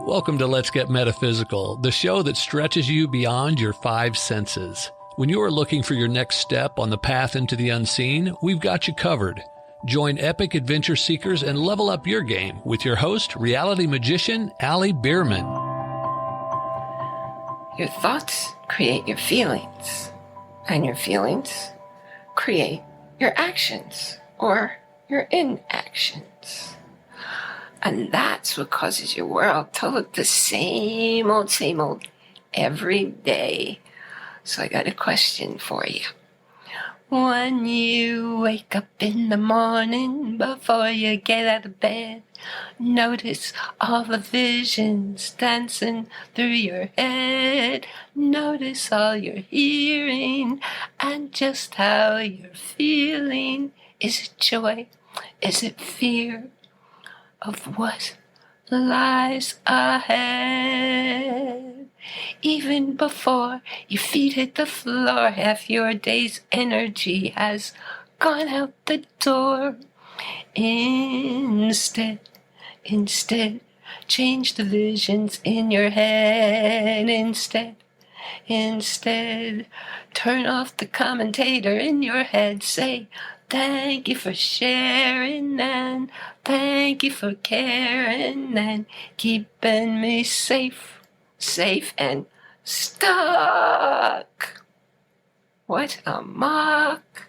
Welcome to Let's Get Metaphysical, the show that stretches you beyond your five senses. When you are looking for your next step on the path into the unseen, we've got you covered. Join epic adventure seekers and level up your game with your host, reality magician, Bierman. Your thoughts create your feelings, and your feelings create your actions or your inactions. And that's what causes your world to look the same old every day. So I got a question for you. When you wake up in the morning, before you get out of bed, notice all the visions dancing through your head. Notice all you're hearing and just how you're feeling. Is it joy? Is it fear of what lies ahead? Even before your feet hit the floor, half your day's energy has gone out the door. Instead, change the visions in your head. Instead, turn off the commentator in your head. Say, thank you for sharing and thank you for caring and keeping me safe and stuck. What a mock.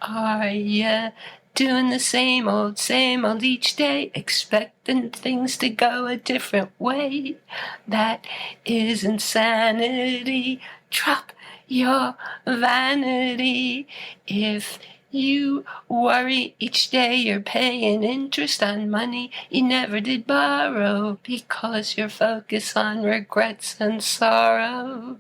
Are you doing the same old each day, expecting things to go a different way? That is insanity. Drop your vanity. If you worry each day, you're paying interest on money you never did borrow, because you're focused on regrets and sorrow.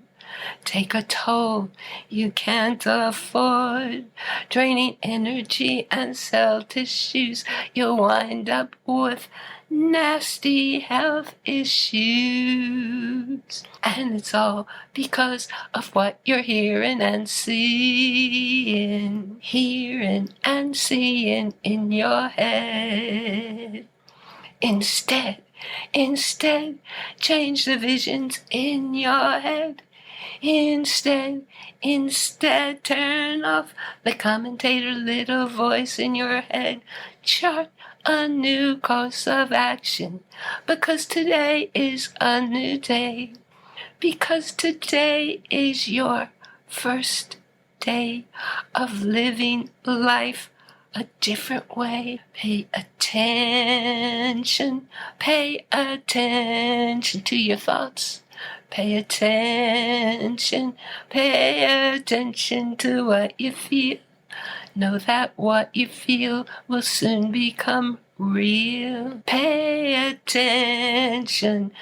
Take a toll you can't afford, draining energy and cell tissues. You'll wind up with nasty health issues. And it's all because of what you're hearing and seeing in your head. Instead, change the visions in your head. Instead, turn off the commentator little voice in your head. Chart a new course of action, because today is a new day. Because today is your first day of living life a different way. Pay attention to your thoughts. Pay attention to what you feel. Know that what you feel will soon become real. Pay attention,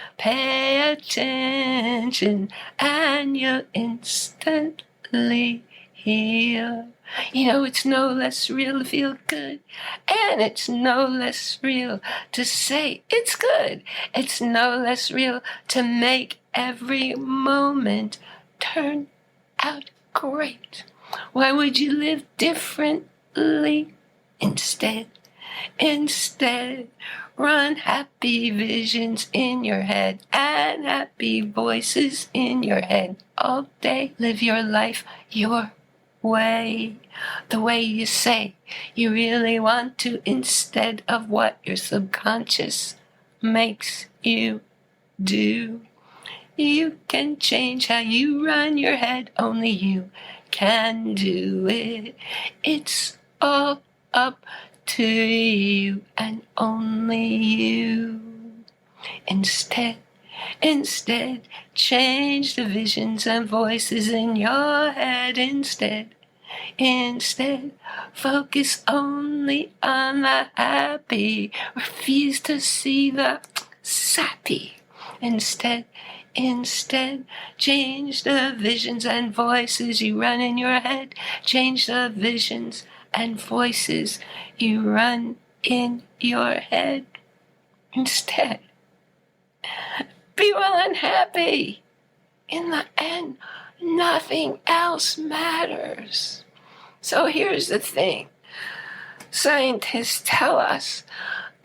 and you'll instantly heal. You know, it's no less real to feel good, and it's no less real to say it's good. It's no less real to make every moment turn out great. Why would you live differently? Instead, run happy visions in your head and happy voices in your head all day. Live your life your way, the way you say you really want to, instead of what your subconscious makes you do. You can change how you run your head, only you can do it. It's all up to you and only you. Instead, change the visions and voices in your head. Instead, focus only on the happy. Refuse to see the sappy. Instead, change the visions and voices you run in your head. Change the visions and voices you run in your head. Instead, be well and happy. In the end, nothing else matters. So here's the thing. Scientists tell us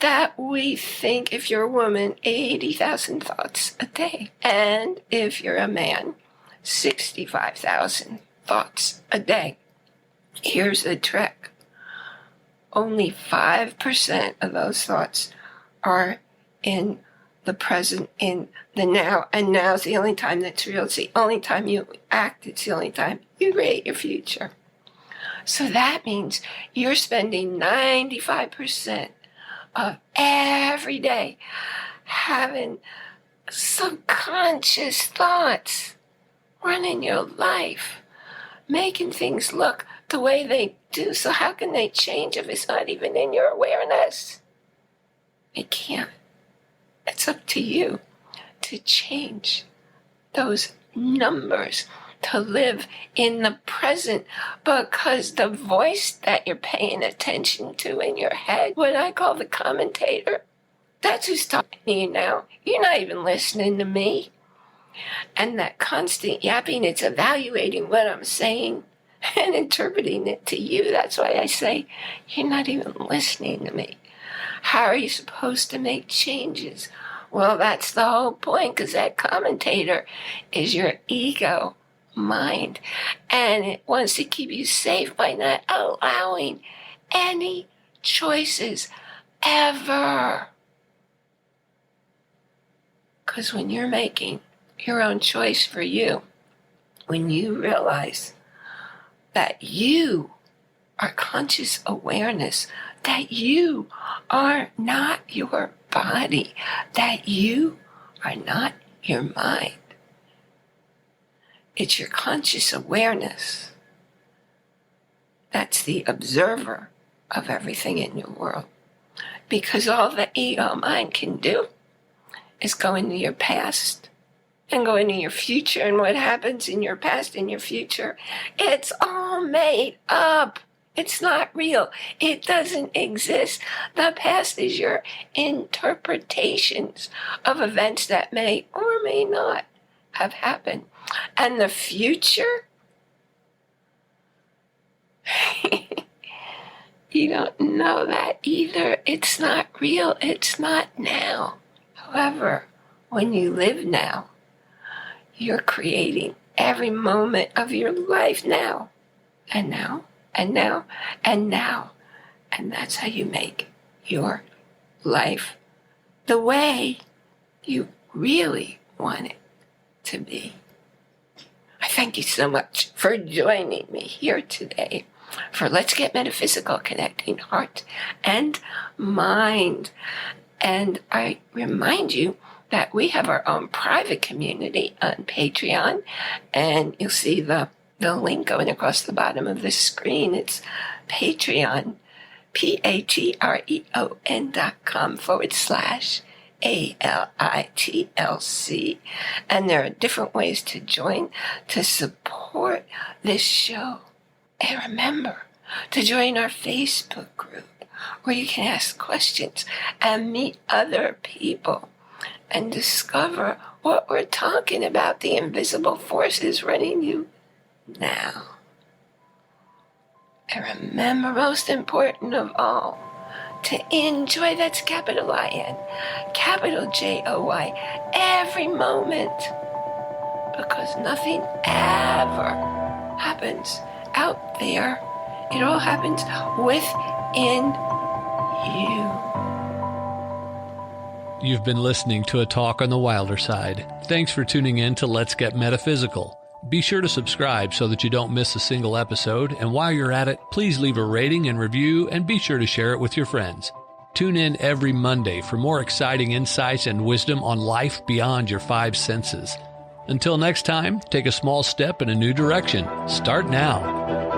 that we think, if you're a woman, 80,000 thoughts a day. And if you're a man, 65,000 thoughts a day. Here's the trick. Only 5% of those thoughts are in the present, in the now, and now's the only time that's real. It's the only time you act. It's the only time you create your future. So that means you're spending 95% of every day having subconscious thoughts running your life, making things look the way they do. So how can they change if it's not even in your awareness? It can't. It's up to you to change those numbers, to live in the present, because the voice that you're paying attention to in your head, what I call the commentator, that's who's talking to you now. You're not even listening to me. And that constant yapping, it's evaluating what I'm saying and interpreting it to you. That's why I say, you're not even listening to me. How are you supposed to make changes? Well, that's the whole point, because that commentator is your ego mind, and it wants to keep you safe by not allowing any choices ever. Because when you're making your own choice for you, when you realize that you are conscious awareness, that you are not your body, that you are not your mind. It's your conscious awareness that's the observer of everything in your world. Because all the ego mind can do is go into your past and go into your future, and what happens in your past and your future, it's all made up. It's not real. It doesn't exist. The past is your interpretations of events that may or may not have happened. And the future, you don't know that either. It's not real. It's not now. However, when you live now, you're creating every moment of your life now, and now, and now, and now. And that's how you make your life the way you really want it to be. I thank you so much for joining me here today for Let's Get Metaphysical, Connecting Heart and Mind. And I remind you that we have our own private community on Patreon, and you'll see the link going across the bottom of the screen. It's Patreon, patreon.com/ALITLC. And there are different ways to join to support this show. And remember to join our Facebook group, where you can ask questions and meet other people and discover what we're talking about, the invisible forces running you now. And remember, most important of all, to enjoy, that's capital I-N, capital J-O-Y, every moment, because nothing ever happens out there. It all happens within you. You've been listening to a talk on the wilder side. Thanks for tuning in to Let's Get Metaphysical. Be sure to subscribe so that you don't miss a single episode, and while you're at it, please leave a rating and review, and be sure to share it with your friends. Tune in every Monday for more exciting insights and wisdom on life beyond your five senses. Until next time, take a small step in a new direction. Start now.